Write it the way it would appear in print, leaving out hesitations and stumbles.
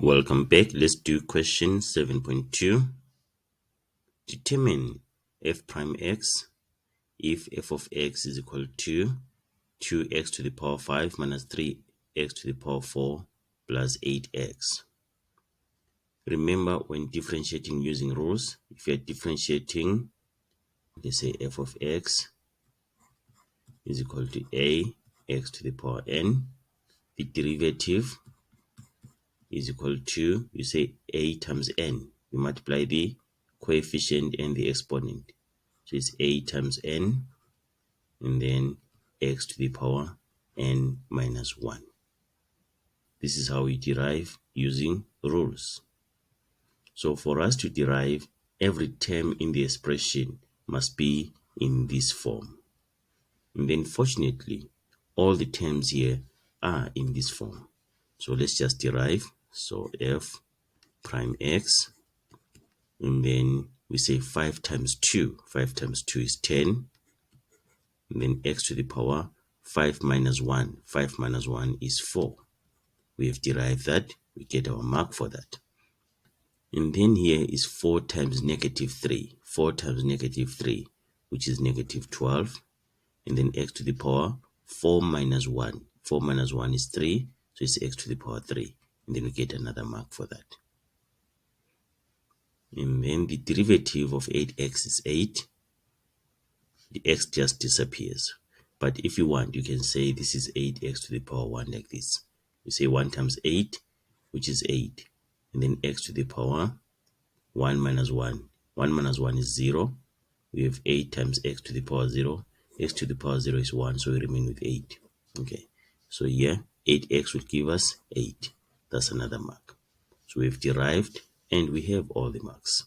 Welcome back. Let's do question 7.2. Determine f prime x if f of x is equal to 2x to the power 5 minus 3x to the power 4 plus 8x. Remember, when differentiating using rules, if you're differentiating, let's say f of x is equal to x to the power n, the derivative is equal to, you say a times n. You multiply the coefficient and the exponent. So it's a times n, and then x to the power n minus 1. This is how we derive using rules. So for us to derive, every term in the expression must be in this form. And then fortunately, all the terms here are in this form. So let's just derive. So f prime x, and then we say 5 times 2. 5 times 2 is 10. And then x to the power 5 minus 1. 5 minus 1 is 4. We have derived that. We get our mark for that. And then here is 4 times negative 3. 4 times negative 3, which is negative 12. And then x to the power 4 minus 1. 4 minus 1 is 3. So it's x to the power 3. And then we get another mark for that. And then the derivative of 8x is 8. The x just disappears. But if you want, you can say this is 8x to the power 1 like this. You say 1 times 8, which is 8. And then x to the power 1 minus 1. 1 minus 1 is 0. We have 8 times x to the power 0. X to the power 0 is 1, so we remain with 8. Okay, so here 8x will give us 8. That's another mark. So we've derived and we have all the marks.